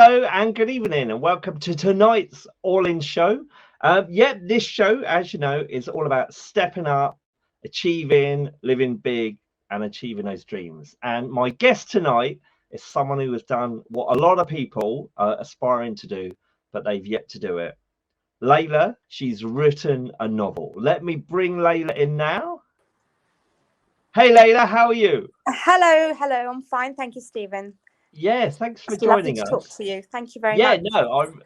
Hello and good evening, and welcome to tonight's All In show. This show, as you know, is all about stepping up, achieving, living big, and achieving those dreams. And my guest tonight is someone who has done what a lot of people are aspiring to do, but they've yet to do it. Laila, she's written a novel. Let me bring Laila in now. Hey, Laila, how are you? Hello. I'm fine. Thank you, Stephen. Yeah, thanks for It's lovely joining to talk us. to you. Thank you very Yeah, much. no,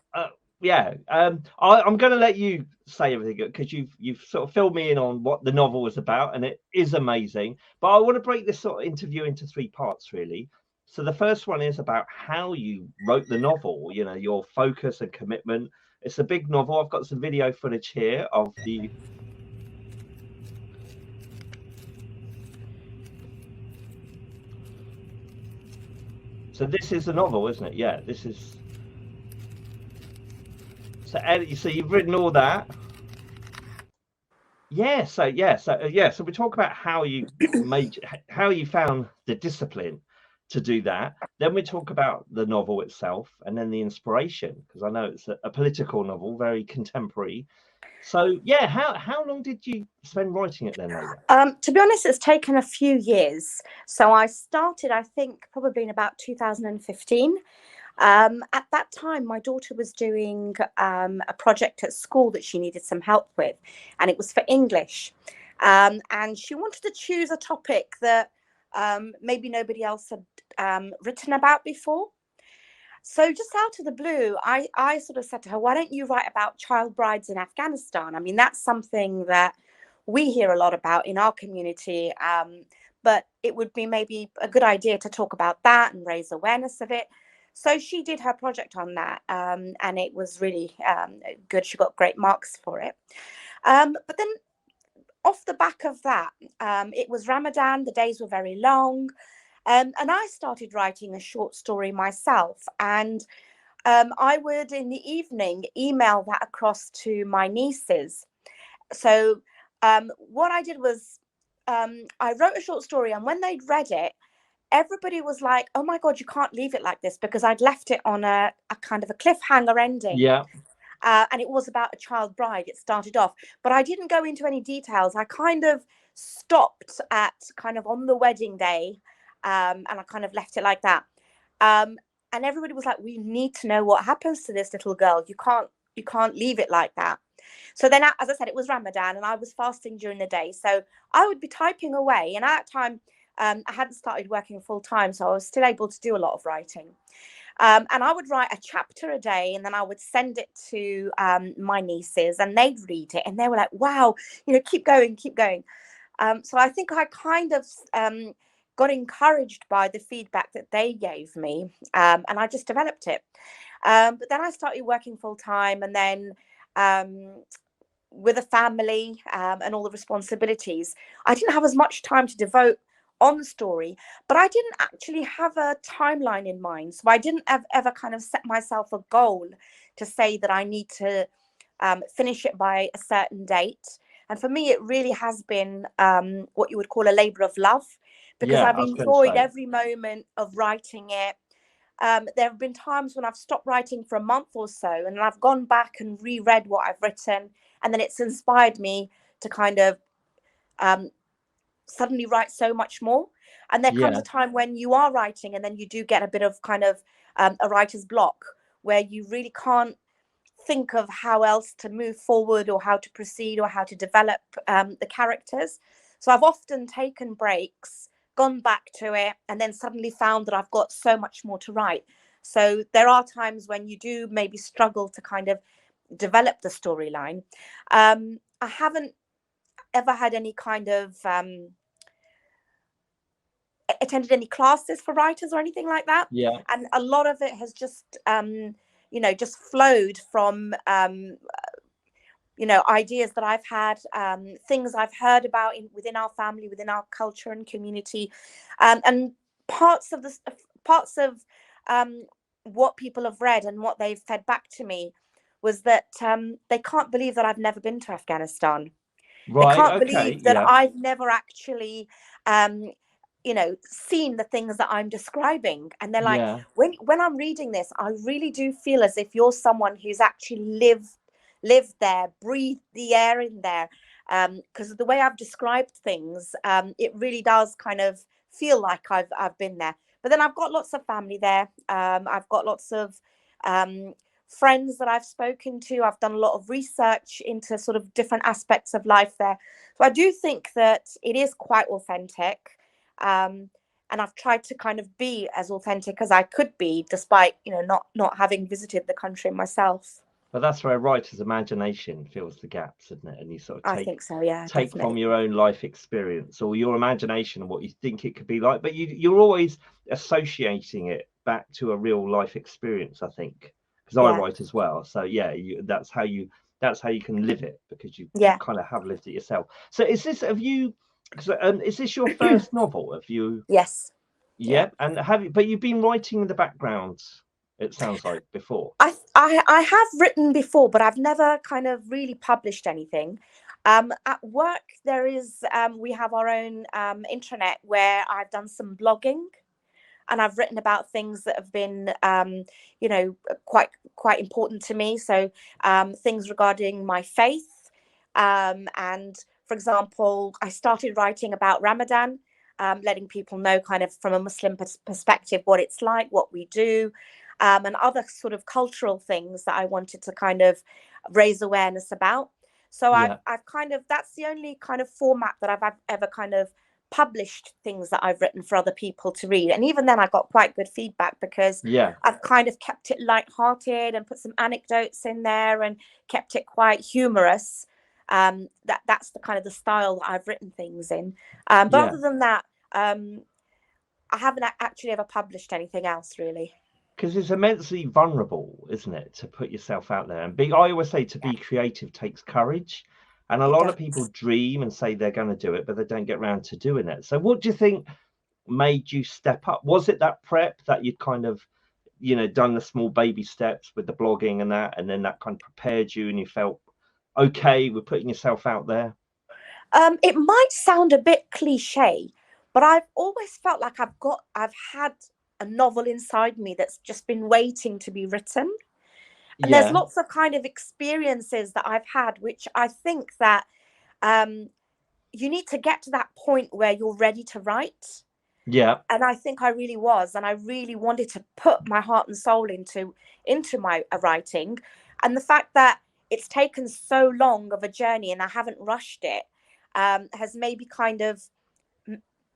I'm going to let you say everything because you've sort of filled me in on what the novel was about, and it is amazing. But I want to break this sort of interview into three parts, really. So the first one is about how you wrote the novel. You know, your focus and commitment. It's a big novel. I've got some video footage here of the. So this is the novel, isn't it? Yeah, this is. So you've written all that. So we talk about how you how you found the discipline to do that. Then we talk about the novel itself, and then the inspiration, because I know it's a political novel, very contemporary. So yeah, how long did you spend writing it then, Laila? To be honest, it's taken a few years. So I started, I think, probably in about 2015. At that time, my daughter was doing a project at school that she needed some help with, and it was for English. And she wanted to choose a topic that maybe nobody else had written about before. So just out of the blue, I sort of said to her, why don't you write about child brides in Afghanistan? I mean, that's something that we hear a lot about in our community. But it would be maybe a good idea to talk about that and raise awareness of it. So she did her project on that, and it was really good. She got great marks for it. But then off the back of that, it was Ramadan. The days were very long. And I started writing a short story myself. And I would, in the evening, email that across to my nieces. So what I did was I wrote a short story, and when they'd read it, everybody was like, oh my God, you can't leave it like this, because I'd left it on a kind of a cliffhanger ending. Yeah. And it was about a child bride. It started off, but I didn't go into any details. I kind of stopped at kind of on the wedding day, and I kind of left it like that. And everybody was like, we need to know what happens to this little girl. You can't leave it like that. So then, as I said, it was Ramadan, and I was fasting during the day. So I would be typing away. And at that time, I hadn't started working full time, so I was still able to do a lot of writing. And I would write a chapter a day, and then I would send it to my nieces, and they'd read it, and they were like, wow, keep going, keep going. So I think I kind of got encouraged by the feedback that they gave me, and I just developed it. But then I started working full time, and then with a family and all the responsibilities, I didn't have as much time to devote on the story, but I didn't actually have a timeline in mind. So I didn't ever kind of set myself a goal to say that I need to finish it by a certain date. And for me, it really has been what you would call a labor of love, because Yeah, I've I was going to enjoyed say. every moment of writing it. There have been times when I've stopped writing for a month or so, and I've gone back and reread what I've written, and then it's inspired me to kind of suddenly write so much more. And there comes Yeah. a time when you are writing, and then you do get a bit of kind of a writer's block, where you really can't think of how else to move forward, or how to proceed, or how to develop the characters. So I've often taken breaks, gone back to it, and then suddenly found that I've got so much more to write. So there are times when you do maybe struggle to kind of develop the storyline. I haven't ever had any kind of attended any classes for writers or anything like that. Yeah. And a lot of it has just just flowed from ideas that I've had, things I've heard about within our family, within our culture and community, and parts of what people have read and what they've fed back to me was that they can't believe that I've never been to Afghanistan. They Right. can't Okay. believe that Yeah. I've never actually seen the things that I'm describing, and they're like, Yeah. when I'm reading this, I really do feel as if you're someone who's actually lived there, breathed the air in there, because the way I've described things, it really does kind of feel like I've been there. But then I've got lots of family there. I've got lots of friends that I've spoken to. I've done a lot of research into sort of different aspects of life there. So I do think that it is quite authentic. And I've tried to kind of be as authentic as I could be, despite, not having visited the country myself. But that's where a writer's imagination fills the gaps, isn't it? And you sort of I think so, yeah, take from definitely. your own life experience or your imagination and what you think it could be like. But you're always associating it back to a real life experience, I think, because I Yeah, write as well. So yeah, that's how you can live it, because you yeah, kind of have lived it yourself. So is this is this your first novel? Have you? yes, yeah. Yep. And but you've been writing in the background, it sounds like, before. I have written before, but I've never kind of really published anything. At work, we have our own intranet where I've done some blogging, and I've written about things that have been, quite important to me. So things regarding my faith, and for example, I started writing about Ramadan, letting people know kind of from a Muslim perspective what it's like, what we do, and other sort of cultural things that I wanted to kind of raise awareness about. So Yeah. I've kind of, that's the only kind of format that I've ever kind of published things that I've written for other people to read. And even then I got quite good feedback, because Yeah. I've kind of kept it lighthearted and put some anecdotes in there and kept it quite humorous. That's the kind of the style that I've written things in. But Yeah. other than that, I haven't actually ever published anything else, really. Because it's immensely vulnerable, isn't it, to put yourself out there and be. I always say to Yeah, be creative takes courage, and a it lot does. of people dream and say they're going to do it, but they don't get around to doing it. So, what do you think made you step up? Was it that prep that you'd kind of, done the small baby steps with the blogging and that, and then that kind of prepared you, and you felt okay with putting yourself out there? It might sound a bit cliche, but I've always felt like I've had a novel inside me that's just been waiting to be written. And there's Yeah. lots of kind of experiences that I've had, which I think that um, you need to get to that point where you're ready to write. Yeah. And I think I really was, and I really wanted to put my heart and soul into my writing. And the fact that it's taken so long of a journey and I haven't rushed it, has maybe kind of,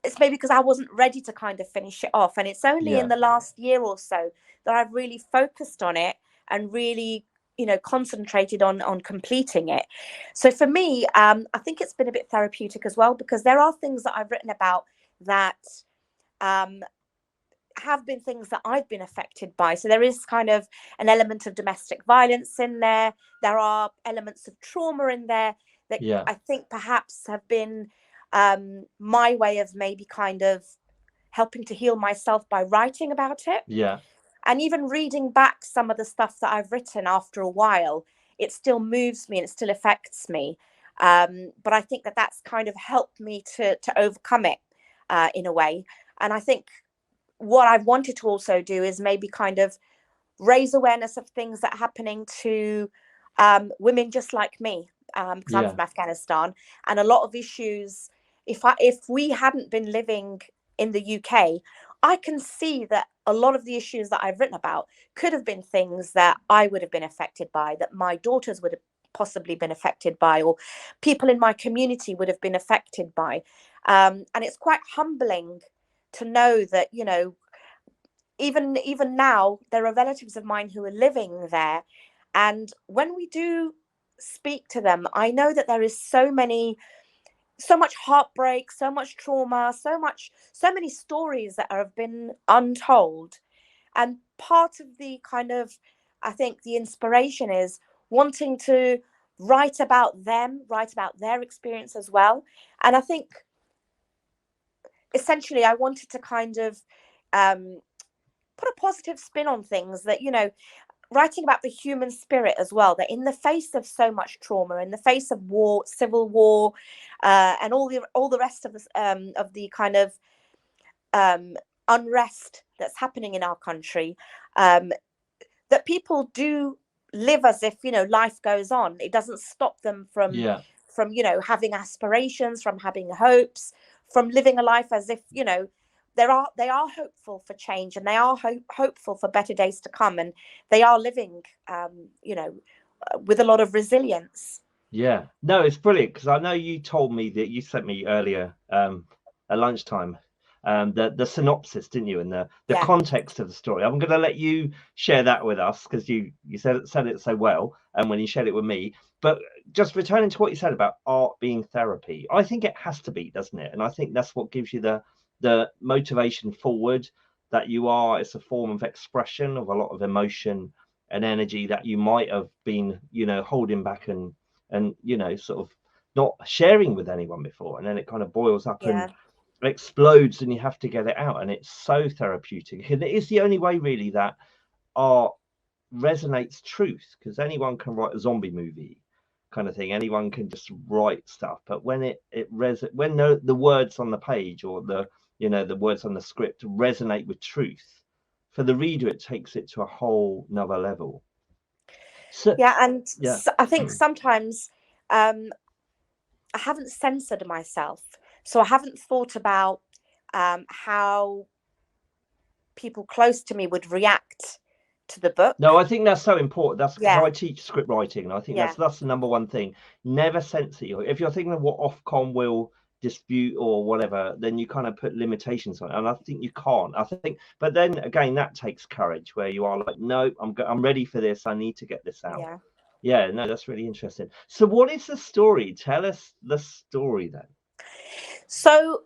it's maybe because I wasn't ready to kind of finish it off. And it's only in Yeah. the last year or so that I've really focused on it and really, concentrated on completing it. So for me, I think it's been a bit therapeutic as well, because there are things that I've written about that um, have been things that I've been affected by. So there is kind of an element of domestic violence in there. There are elements of trauma in there that Yeah. I think perhaps have been my way of maybe kind of helping to heal myself by writing about it. Yeah. And even reading back some of the stuff that I've written after a while, it still moves me and it still affects me. But I think that that's kind of helped me to overcome it in a way. And I think what I've wanted to also do is maybe kind of raise awareness of things that are happening to women just like me, because I'm Yeah. from Afghanistan, and a lot of issues. If we hadn't been living in the UK, I can see that a lot of the issues that I've written about could have been things that I would have been affected by, that my daughters would have possibly been affected by, or people in my community would have been affected by. And it's quite humbling to know that, even now there are relatives of mine who are living there, and when we do speak to them, I know that there is so much heartbreak, so much trauma, so many stories that have been untold. And part of the kind of, I think the inspiration is wanting to write about them, write about their experience as well. And I think essentially I wanted to kind of put a positive spin on things, that, writing about the human spirit as well, that in the face of so much trauma, in the face of war, civil war, and all the rest of the kind of unrest that's happening in our country, that people do live as if, life goes on. It doesn't stop them from having aspirations, from having hopes, from living a life as if, they are hopeful for change, and they are hopeful for better days to come, and they are living with a lot of resilience. Yeah, no, it's brilliant, because I know you told me that you sent me earlier at lunchtime the synopsis, didn't you, and the context of the story. I'm going to let you share that with us, because you said it so well, and when you shared it with me. But just returning to what you said about art being therapy, I think it has to be, doesn't it? And I think that's what gives you the motivation forward, that you are. It's a form of expression of a lot of emotion and energy that you might have been, holding back and sort of not sharing with anyone before, and then it kind of boils up and explodes, and you have to get it out, and it's so therapeutic. And it is the only way really that art resonates truth, because anyone can write a zombie movie kind of thing, anyone can just write stuff, but when when the words on the page, or the words on the script resonate with truth, for the reader it takes it to a whole nother level. So I think sometimes I haven't censored myself, so I haven't thought about how people close to me would react to the book. No, I think that's so important. That's because I teach script writing, and I think that's the number one thing. Never censor you. If you're thinking of what Ofcom will dispute or whatever, then you kind of put limitations on it, and I think you can't. I think, but then again, that takes courage, where you are like, no, I'm ready for this. I need to get this out. Yeah, no, that's really interesting. So what is the story? Tell us the story then. So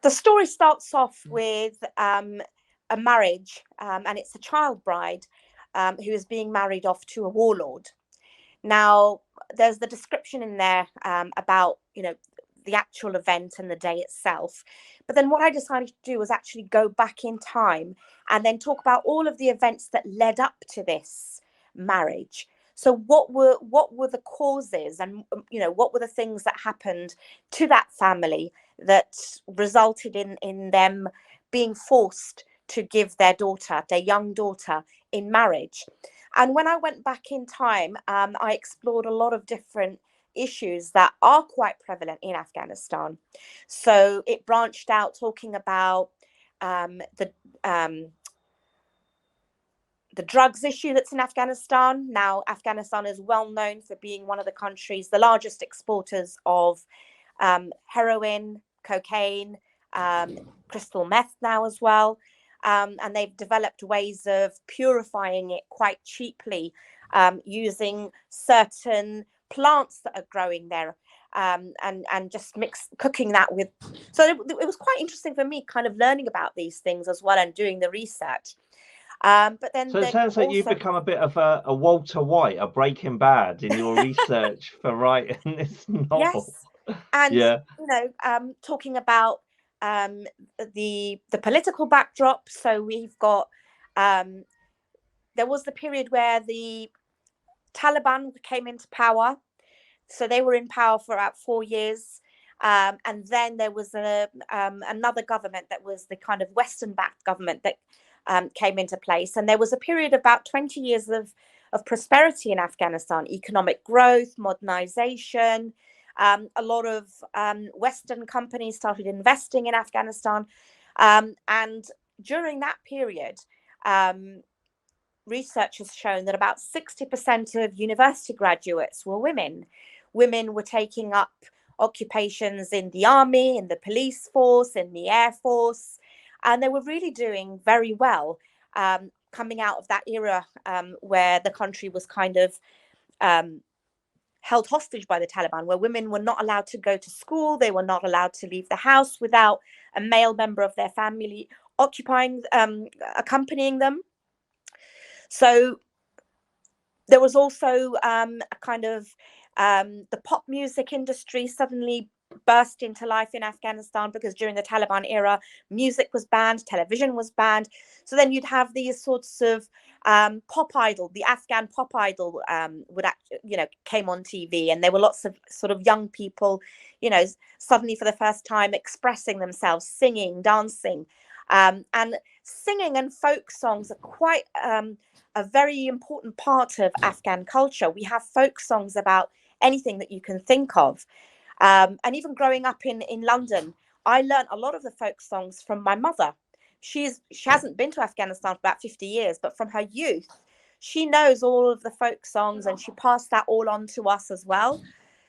the story starts off with a marriage, and it's a child bride who is being married off to a warlord. Now, there's the description in there about, the actual event and the day itself. But then what I decided to do was actually go back in time and then talk about all of the events that led up to this marriage. So what were the causes, and what were the things that happened to that family that resulted in them being forced to give their young daughter, in marriage. And when I went back in time, I explored a lot of different issues that are quite prevalent in Afghanistan. So it branched out talking about the drugs issue that's in Afghanistan. Now, Afghanistan is well known for being one of the countries, the largest exporters of heroin, cocaine, crystal meth now as well. And they've developed ways of purifying it quite cheaply using certain plants that are growing there, and just cooking that with. So it was quite interesting for me, kind of learning about these things as well and doing the research. But then, so it sounds like you've become a bit of a Walter White, a Breaking Bad, in your research for writing this novel. Yes, and talking about the political backdrop. So we've got there was the period where the Taliban came into power. So they were in power for about 4 years. And then there was another government that was the kind of Western-backed government that came into place. And there was a period of about 20 years of prosperity in Afghanistan, economic growth, modernization. A lot of Western companies started investing in Afghanistan. And during that period, research has shown that about 60% of university graduates were women. Women were taking up occupations in the army, in the police force, in the air force, and they were really doing very well, coming out of that era where the country was kind of held hostage by the Taliban, where women were not allowed to go to school, they were not allowed to leave the house without a male member of their family accompanying them. So there was also a kind of the pop music industry suddenly burst into life in Afghanistan, because during the Taliban era, music was banned, television was banned. So then you'd have these sorts of pop idol, the Afghan pop idol came on TV, and there were lots of sort of young people, suddenly for the first time expressing themselves, singing, dancing. And singing and folk songs are quite a very important part of Afghan culture. We have folk songs about anything that you can think of. And even growing up in London, I learned a lot of the folk songs from my mother. She hasn't been to Afghanistan for about 50 years, but from her youth, she knows all of the folk songs, and she passed that all on to us as well.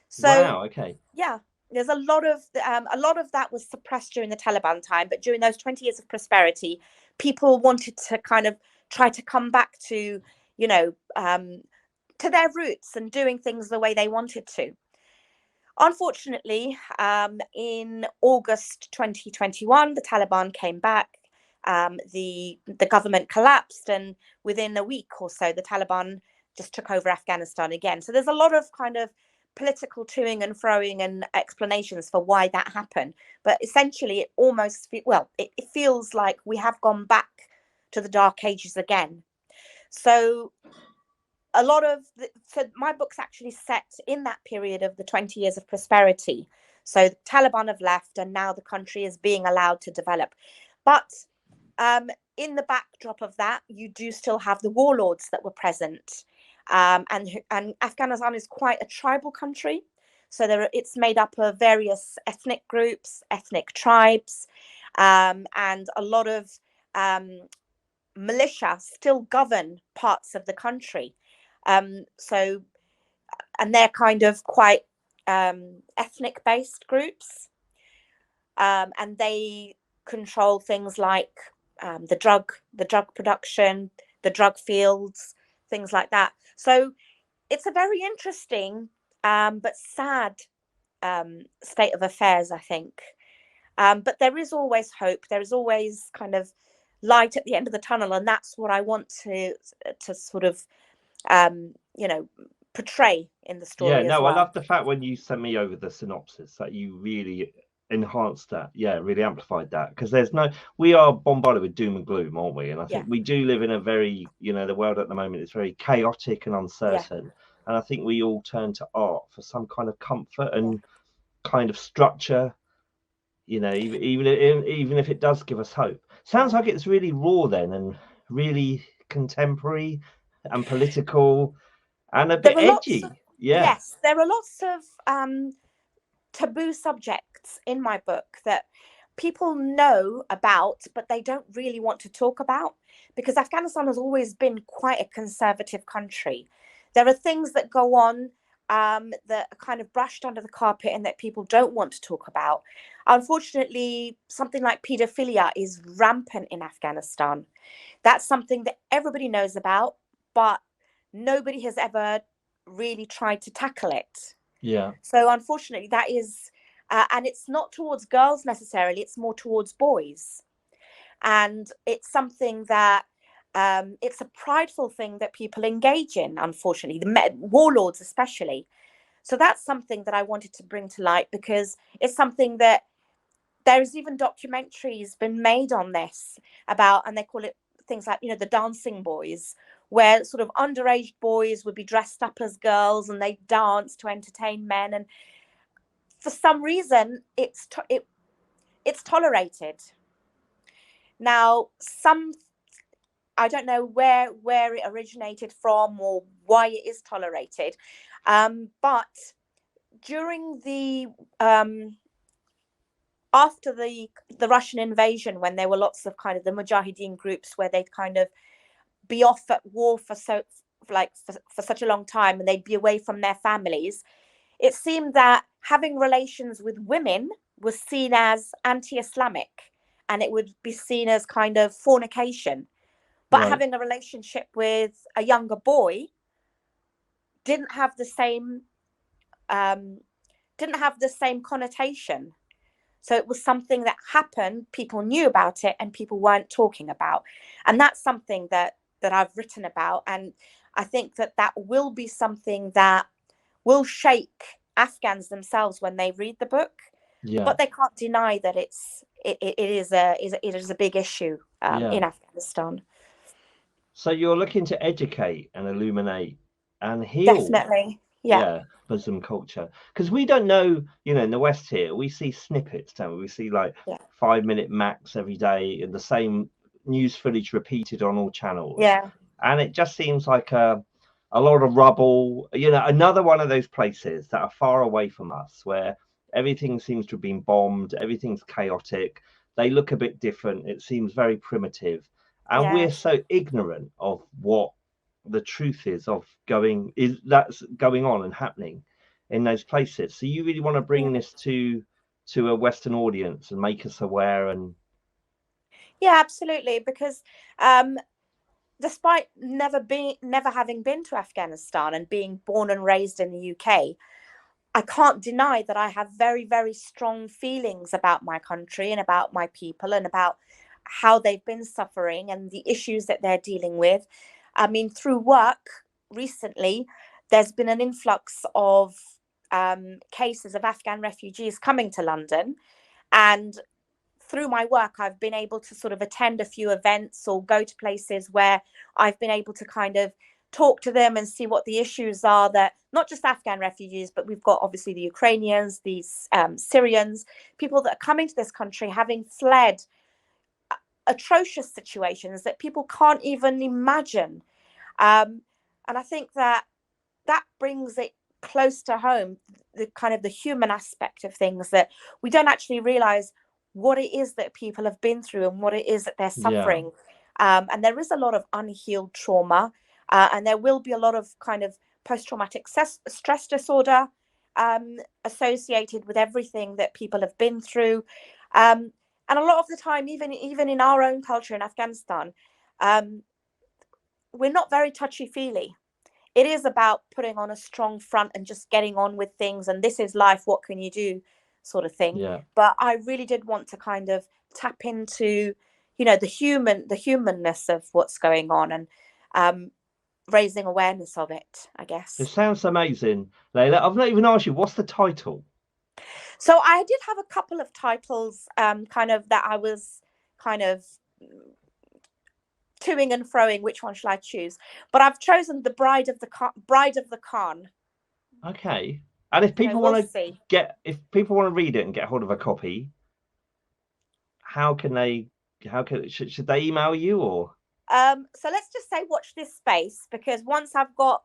So, wow, okay. yeah, there's a lot of that was suppressed during the Taliban time, but during those 20 years of prosperity, people wanted to kind of try to come back to, to their roots and doing things the way they wanted to. Unfortunately, in August 2021, the Taliban came back. The government collapsed, and within a week or so, the Taliban just took over Afghanistan again. So there's a lot of kind of political toing and froing and explanations for why that happened. But essentially, it feels like we have gone back to the Dark Ages again. So so my book's actually set in that period of the 20 years of prosperity. So the Taliban have left, and now the country is being allowed to develop. But in the backdrop of that, you do still have the warlords that were present. And Afghanistan is quite a tribal country. So it's made up of various ethnic groups, ethnic tribes, and a lot of militia still govern parts of the country. And they're kind of quite ethnic based groups, and they control things like the drug production, the drug fields, things like that. So it's a very interesting but sad state of affairs, I think. But there is always hope. There is always kind of light at the end of the tunnel, and that's what I want to sort of portray in the story. Yeah, no, well. I love the fact when you sent me over the synopsis that you really enhanced that. Yeah, really amplified that, because we are bombarded with doom and gloom, aren't we? And I think we do live in a very, the world at the moment is very chaotic and uncertain. And I think we all turn to art for some kind of comfort and kind of structure, even if it does give us hope. Sounds like it's really raw then, and really contemporary and political and a bit edgy. Yes, there are lots of taboo subjects in my book that people know about, but they don't really want to talk about, because Afghanistan has always been quite a conservative country. There are things that go on that are kind of brushed under the carpet and that people don't want to talk about. Unfortunately, something like paedophilia is rampant in Afghanistan. That's something that everybody knows about, but nobody has ever really tried to tackle it. Yeah. So unfortunately, that is, and it's not towards girls necessarily, it's more towards boys. And it's something that, it's a prideful thing that people engage in, unfortunately, the warlords especially. So that's something that I wanted to bring to light, because it's something that there's even documentaries been made on this about, and they call it things like, the dancing boys, where sort of underage boys would be dressed up as girls and they dance to entertain men. And for some reason, it's tolerated. Now, I don't know where it originated from or why it is tolerated. But during the after the Russian invasion, when there were lots of kind of the Mujahideen groups where they'd kind of be off at war for such a long time, and they'd be away from their families, it seemed that having relations with women was seen as anti-Islamic, and it would be seen as kind of fornication. But having a relationship with a younger boy didn't have the same connotation. So it was something that happened, people knew about it, and people weren't talking about. And that's something that I've written about. And I think that will be something that will shake Afghans themselves when they read the book. Yeah. But they can't deny that it is a big issue in Afghanistan. So you're looking to educate and illuminate and heal. Definitely. Yeah, Muslim culture. Because we don't know, you know, in the West here, we see snippets, don't we? We see like Yeah. 5 minute max every day and the same news footage repeated on all channels. Yeah. And it just seems like a lot of rubble, you know, another one of those places that are far away from us where everything seems to have been bombed, everything's chaotic, they look a bit different, it seems very primitive, and Yeah. we're so ignorant of what the truth is of that's going on and happening in those places. So you really want to bring this to a Western audience and make us aware. And Yeah, absolutely. Because despite never having been to Afghanistan and being born and raised in the UK, I can't deny that I have very, very strong feelings about my country and about my people and about how they've been suffering and the issues that they're dealing with. I mean, through work recently, there's been an influx of cases of Afghan refugees coming to London. And through my work, I've been able to sort of attend a few events or go to places where I've been able to kind of talk to them and see what the issues are, that not just Afghan refugees, but we've got obviously the Ukrainians, these Syrians, people that are coming to this country having fled atrocious situations that people can't even imagine. And I think that brings it close to home, the kind of the human aspect of things, that we don't actually realize what it is that people have been through and what it is that they're suffering. And there is a lot of unhealed trauma, and there will be a lot of kind of post-traumatic stress disorder associated with everything that people have been through. And a lot of the time, even in our own culture in Afghanistan, we're not very touchy-feely. It is about putting on a strong front and just getting on with things, and this is life, what can you do, sort of thing. But I really did want to kind of tap into, you know, the humanness of what's going on, and raising awareness of it, I guess. It sounds amazing, Laila. I've not even asked you, what's the title? So I did have a couple of titles, kind of that I was kind of toing and froing, which one should I choose? But I've chosen the Bride of the Khan. Okay. And if people want to read it and get hold of a copy, should they email you or? So let's just say watch this space, because once I've got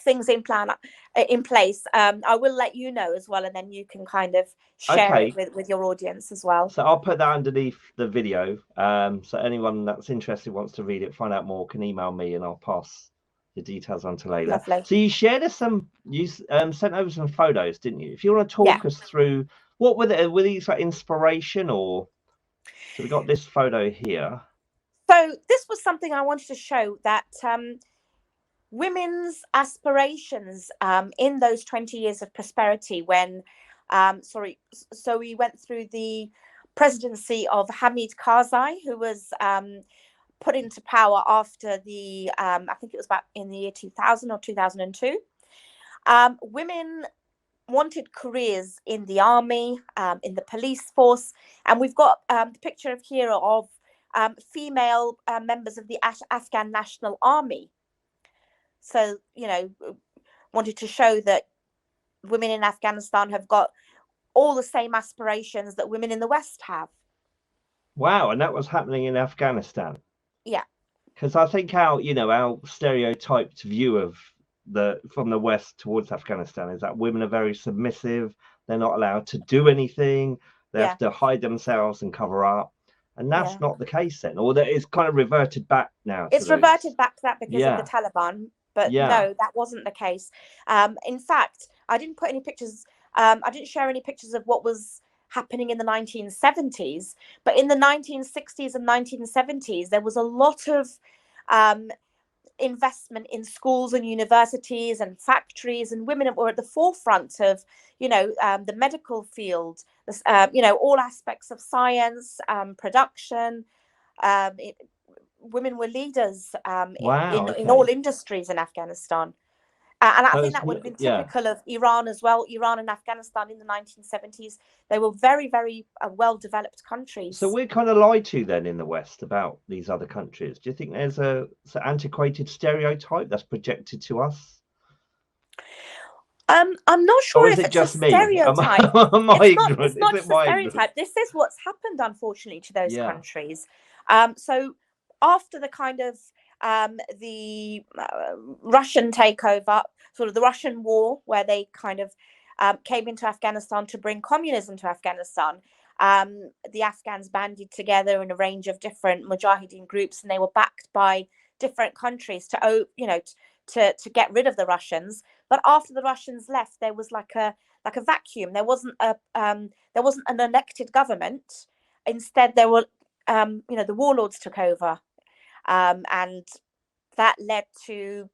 things in place, I will let you know as well, and then you can kind of share it with your audience as well. So I'll put that underneath the video, so anyone that's interested, wants to read it, find out more, can email me and I'll pass the details on to Laila. Lovely. So you shared us you sent over some photos, didn't you? If you want to talk us through, what were these like inspiration, or? So we got this photo here. So this was something I wanted to show, that women's aspirations in those 20 years of prosperity, when so we went through the presidency of Hamid Karzai, who was put into power after the I think it was about in the year 2000 or 2002. Women wanted careers in the army, in the police force, and we've got the picture of here of female members of the Afghan National Army. So, you know, wanted to show that women in Afghanistan have got all the same aspirations that women in the West have. Wow, and that was happening in Afghanistan. Yeah. Because I think our stereotyped view of from the West towards Afghanistan is that women are very submissive, they're not allowed to do anything, they have to hide themselves and cover up. And that's not the case then, or that it's kind of reverted back now. It's reverted back to that because of the Taliban. But no, that wasn't the case. In fact, I didn't put any pictures. I didn't share any pictures of what was happening in the 1970s. But in the 1960s and 1970s, there was a lot of investment in schools and universities and factories, and women were at the forefront of, you know, the medical field, you know, all aspects of science, production. Women were leaders in all industries in Afghanistan. And I think that would have been typical of Iran as well. Iran and Afghanistan in the 1970s, they were very, very well-developed countries. So we're kind of lied to then in the West about these other countries. Do you think there's an antiquated stereotype that's projected to us? I'm not sure Or is if it it's a just me? Am stereotype. am I It's ignorant? Is not it just a my ignorance? stereotype. This is what's happened, unfortunately, to those Yeah. countries. So after the kind of the Russian takeover, sort of the Russian war, where they kind of came into Afghanistan to bring communism to Afghanistan, the Afghans banded together in a range of different Mujahideen groups, and they were backed by different countries to, to get rid of the Russians. But after the Russians left, there was like a vacuum. There wasn't an elected government. Instead, there were the warlords took over, and that led to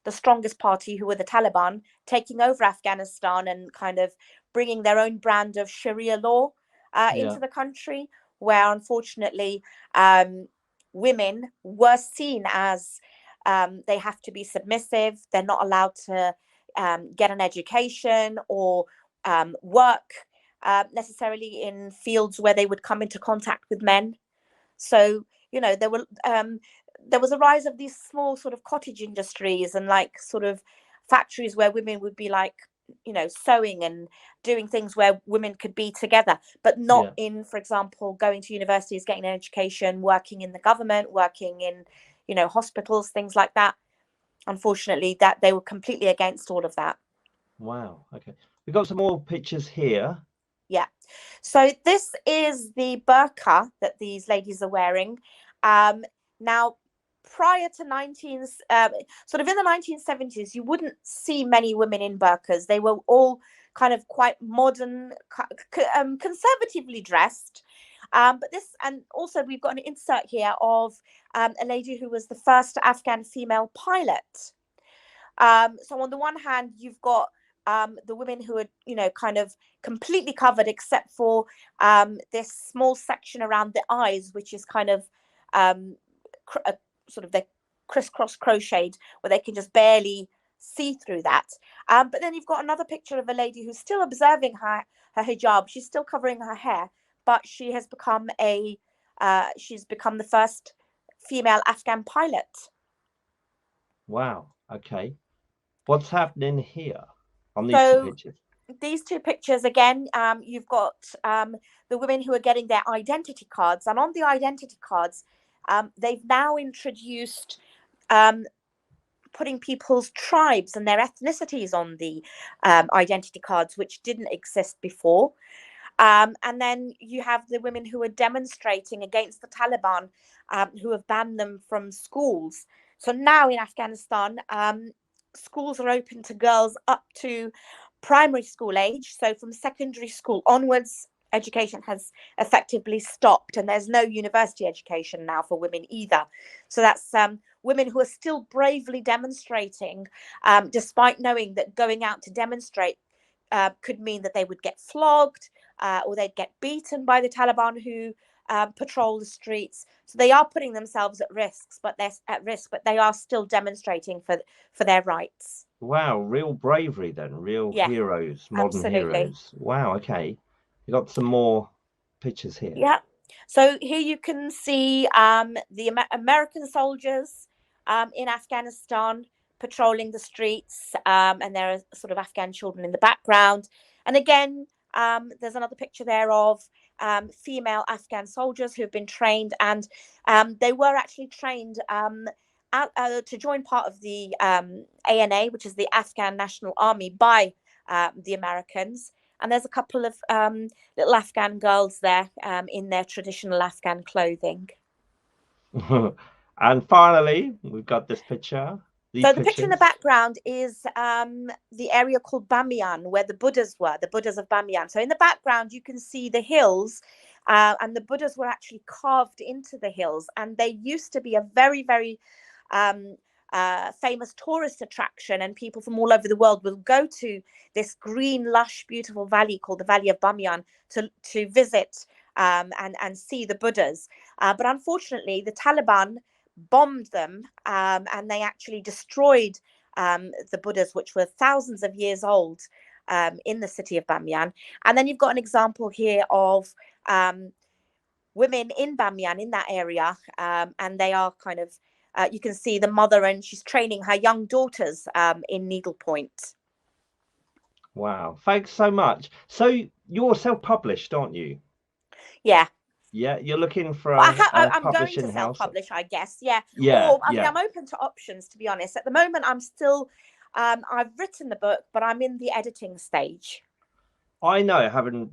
the strongest party, who were the Taliban, taking over Afghanistan and kind of bringing their own brand of Sharia law Yeah. into the country, where unfortunately women were seen as they have to be submissive. They're not allowed to get an education or work necessarily in fields where they would come into contact with men. So there was a rise of these small sort of cottage industries and like sort of factories where women would be like sewing and doing things where women could be together, but not in, for example, going to universities, getting an education, working in the government, working in hospitals, things like that. Unfortunately, that they were completely against all of that. Wow. Okay. We've got some more pictures here. Yeah. So this is the burqa that these ladies are wearing. Now, prior to sort of in the 1970s, you wouldn't see many women in burqas. They were all kind of quite modern, conservatively dressed. But this, and also we've got an insert here of a lady who was the first Afghan female pilot. So on the one hand, you've got the women who are, kind of completely covered except for this small section around the eyes, which is kind of sort of the crisscross crocheted, where they can just barely see through that. But then you've got another picture of a lady who's still observing her hijab. She's still covering her hair, but she has become she's become the first female Afghan pilot. Wow. Okay. What's happening here on these two pictures? These two pictures again, you've got the women who are getting their identity cards, and on the identity cards, they've now introduced putting people's tribes and their ethnicities on the identity cards, which didn't exist before. And then you have the women who are demonstrating against the Taliban, who have banned them from schools. So now in Afghanistan, schools are open to girls up to primary school age. So from secondary school onwards, education has effectively stopped, and there's no university education now for women either. So that's women who are still bravely demonstrating, despite knowing that going out to demonstrate could mean that they would get flogged, or they'd get beaten by the Taliban who patrol the streets. So they are putting themselves at risk, but they are still demonstrating for their rights. Wow, real bravery then, real heroes, modern heroes. Wow, okay. You got some more pictures here. Yeah. So here you can see the American soldiers in Afghanistan patrolling the streets, and there are sort of Afghan children in the background. And again, there's another picture there of female Afghan soldiers who have been trained, and they were actually trained to join part of the ANA, which is the Afghan National Army, by the Americans. And there's a couple of little Afghan girls there in their traditional Afghan clothing. And finally, we've got this picture. So the picture in the background is the area called Bamiyan, where the Buddhas were, the Buddhas of Bamiyan. So in the background, you can see the hills, and the Buddhas were actually carved into the hills. And they used to be a very, very famous tourist attraction, and people from all over the world will go to this green, lush, beautiful valley called the Valley of Bamiyan to visit and see the Buddhas. But unfortunately, the Taliban bombed them, and they actually destroyed the Buddhas, which were thousands of years old, in the city of Bamiyan. And then you've got an example here of women in Bamiyan, in that area, and they are kind of you can see the mother, and she's training her young daughters in needlepoint. Wow. Thanks so much. So you're self-published, aren't you? Yeah. Yeah. You're looking for Well, a I'm going to publishing house. self-publish, I guess. Yeah. Yeah. Or I mean, Yeah. I'm open to options, to be honest. At the moment, I'm still, I've written the book, but I'm in the editing stage. I know, having,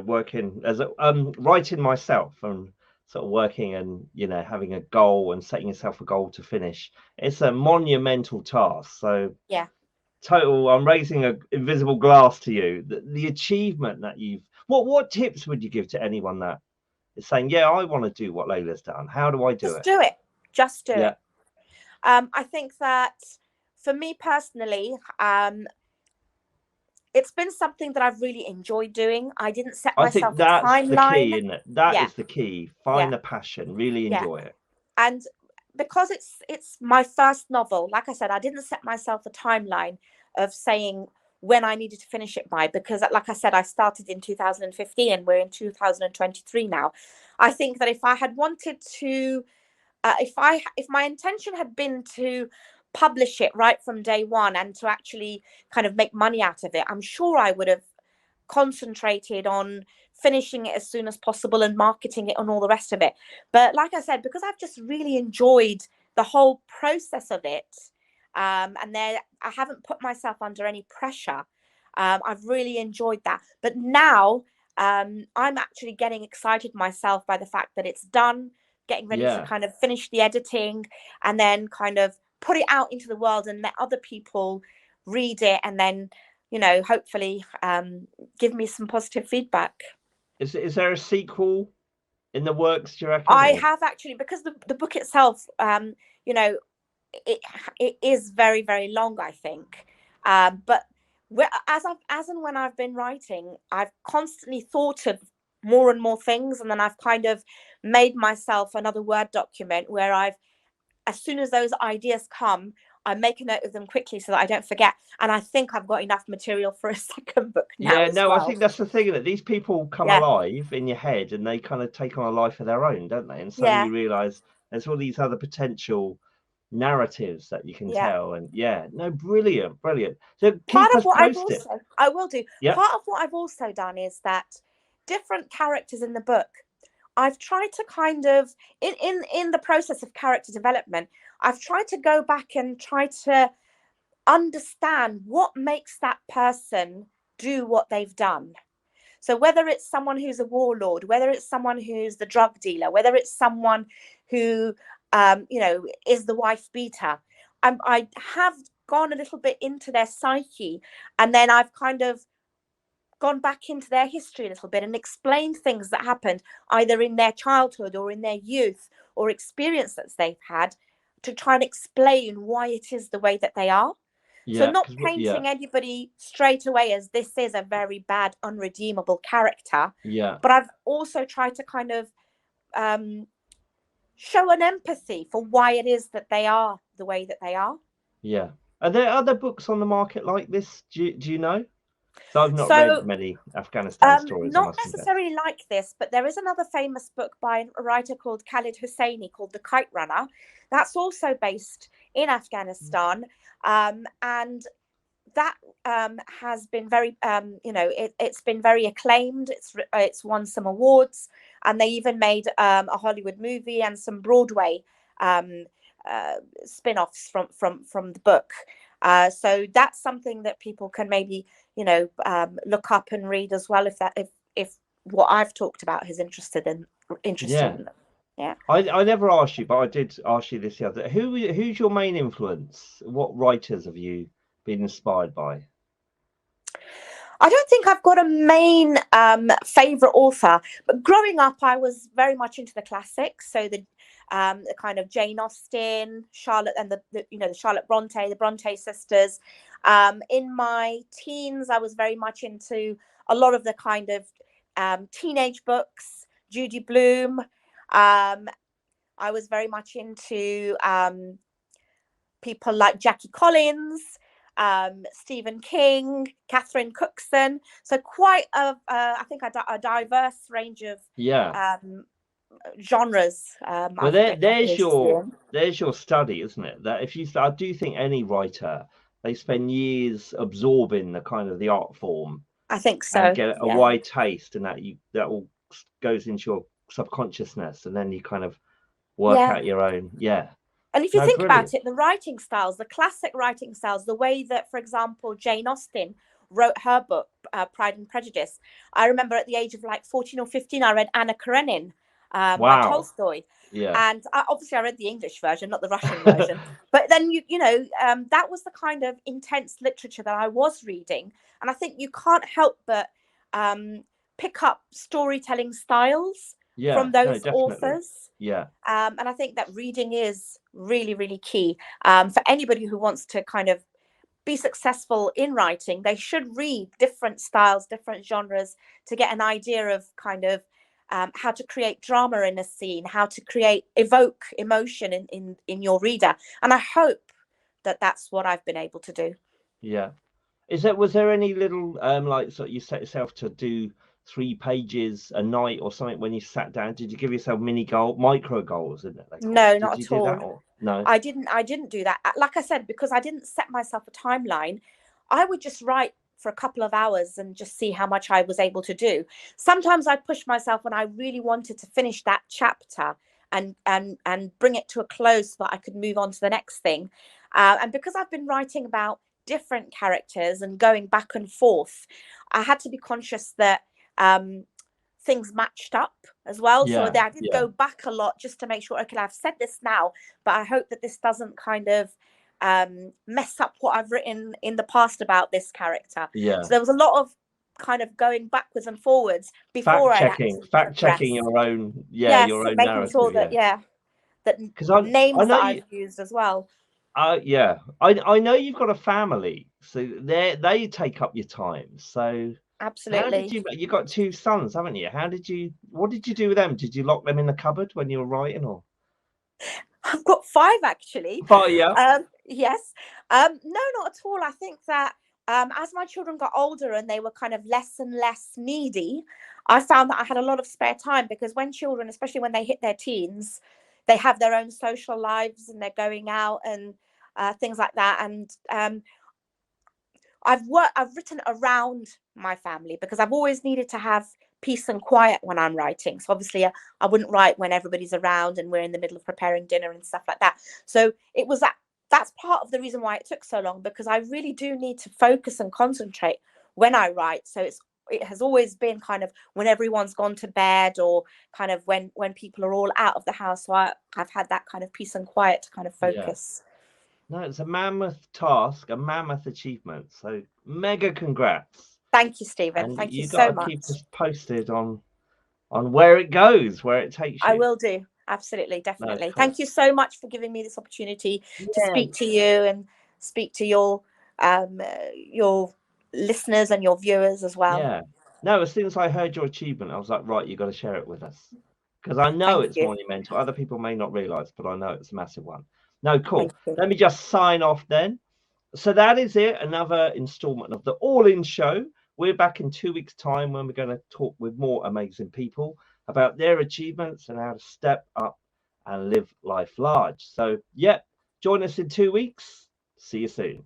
working as a writing myself and sort of working and, having a goal and setting yourself a goal to finish. It's a monumental task. So Yeah. total, I'm raising a invisible glass to you. The achievement that what tips would you give to anyone that is saying, yeah, I want to do what Laila's done? How do I do Just it? do it. Just do Yeah. it. I think that for me personally, it's been something that I've really enjoyed doing. I didn't set I think myself a that's the timeline. key, isn't it? That Yeah. is the key. Yeah. Find the passion, really Yeah. enjoy it. And because it's my first novel, like I said, I didn't set myself a timeline of saying when I needed to finish it by, because like I said, I started in 2015 and we're in 2023 now. I think that if I had wanted to, if my intention had been to publish it right from day one and to actually kind of make money out of it, I'm sure I would have concentrated on finishing it as soon as possible and marketing it and all the rest of it. But like I said, because I've just really enjoyed the whole process of it, and there I haven't put myself under any pressure. I've really enjoyed that. But now I'm actually getting excited myself by the fact that it's done, getting ready to Yeah. kind of finish the editing and then kind of put it out into the world and let other people read it and then, hopefully give me some positive feedback. Is there a sequel in the works, do you reckon? I Or have actually, because the book itself, you know, it is very, very long, I think. But as and when I've been writing, I've constantly thought of more and more things, and then I've kind of made myself another Word document where as soon as those ideas come, I make a note of them quickly so that I don't forget. And I think I've got enough material for a second book now yeah, as no, I well. think that's the thing, that these people come Yeah, alive in your head and they kind of take on a life of their own, don't they? And suddenly yeah, you realize there's all these other potential narratives that you can yeah. tell. And yeah, no, brilliant, brilliant. So Part keep of us what posted. I will do. Yep. Part of what I've also done is that different characters in the book, I've tried to kind of in the process of character development, I've tried to go back and try to understand what makes that person do what they've done. So whether it's someone who's a warlord, whether it's someone who's the drug dealer, whether it's someone who is the wife beater, I have gone a little bit into their psyche, and then I've kind of gone back into their history a little bit and explained things that happened either in their childhood or in their youth or experience that they've had, to try and explain why it is the way that they are. So Yeah, not because yeah, painting anybody straight away as this is a very bad, unredeemable character, yeah, but I've also tried to kind of show an empathy for why it is that they are the way that they are. yeah. Are there other books on the market like this? Do you know? So I've not read So many Afghanistan stories, I not must confess. necessarily like this, but there is another famous book by a writer called Khalid Hosseini called The Kite Runner. That's also based in Afghanistan. And that has been very, it's been very acclaimed. It's won some awards, and they even made a Hollywood movie and some Broadway spin-offs from the book. So that's something that people can maybe look up and read as well, if what I've talked about is interested in Yeah. them. Yeah. I never asked you, but I did ask you this the other. Who's your main influence? What writers have you been inspired by? I don't think I've got a main favorite author, but growing up, I was very much into the classics. So the kind of Jane Austen, Charlotte, and the Charlotte Bronte, the Bronte sisters. In my teens, I was very much into a lot of the kind of teenage books, Judy Blume. I was very much into people like Jackie Collins, Stephen King, Catherine Cookson. So quite I think a diverse range of Yeah. genres. Well, I've been there's interested your in. there's your study, isn't it? That if you, I do think any writer they spend years absorbing the kind of the art form I think and so. get a Yeah. wide taste, and that all goes into your subconsciousness, and then you kind of work Yeah. out your own. Yeah. And if you No, think brilliant. about it, the writing styles, the classic writing styles, the way that, for example, Jane Austen wrote her book, Pride and Prejudice. I remember at the age of like 14 or 15, I read Anna Karenina by Wow. Tolstoy. Yeah. And obviously I read the English version, not the Russian version. But then, that was the kind of intense literature that I was reading. And I think you can't help but pick up storytelling styles Yeah. from No, those definitely. authors. Yeah. And I think that reading is really, really key for anybody who wants to kind of be successful in writing. They should read different styles, different genres to get an idea of kind of how to create drama in a scene, how to evoke emotion in your reader. And I hope that that's what I've been able to do. Yeah. Was there any little like, so you set yourself to do 3 pages a night or something when you sat down? Did you give yourself micro goals, isn't it they call? No, Did not you at do that all. or no? I didn't do that. Like I said, because I didn't set myself a timeline, I would just write for a couple of hours and just see how much I was able to do. Sometimes I pushed myself when I really wanted to finish that chapter and bring it to a close so that I could move on to the next thing. And because I've been writing about different characters and going back and forth, I had to be conscious that things matched up as well. So Yeah. that I did Yeah. go back a lot just to make sure, okay, I've said this now, but I hope that this doesn't kind of mess up what I've written in the past about this character. Yeah. So there was a lot of kind of going backwards and forwards before I'd actually Fact checking progress. your own, yeah, Yes, your own making sure narrative. that, Yeah. that Because I names know that you. I've used as well. Yeah, I know you've got a family, so they take up your time. So how did Absolutely. you got 2 sons, haven't you? What did you do with them? Did you lock them in the cupboard when you were writing, or? I've got 5 actually. Oh yeah. Yes. No, not at all. I think that as my children got older and they were kind of less and less needy, I found that I had a lot of spare time, because when children, especially when they hit their teens, they have their own social lives and they're going out and things like that. And I've written around my family because I've always needed to have peace and quiet when I'm writing. So obviously I wouldn't write when everybody's around and we're in the middle of preparing dinner and stuff like that. So it was that's part of the reason why it took so long, because I really do need to focus and concentrate when I write. So it has always been kind of when everyone's gone to bed, or kind of when people are all out of the house. So I've had that kind of peace and quiet to kind of Yeah. focus. No, it's a mammoth task, a mammoth achievement. So mega congrats. Thank you, Stephen. And Thank you you so got to much. keep us posted on where it goes, where it takes I you. will do. Absolutely, definitely. No, cool. Thank you so much for giving me this opportunity to Yeah. speak to you and speak to your listeners and your viewers as well. Yeah. No, as soon as I heard your achievement, I was like, right, you got to share it with us, because I know Thank it's you. monumental. Other people may not realize, but I know it's a massive one. No, cool. Thank you. Let me just sign off then. So that is it. Another installment of the All In Show. We're back in 2 weeks' time when we're going to talk with more amazing people about their achievements and how to step up and live life large. So, yeah, join us in 2 weeks. See you soon.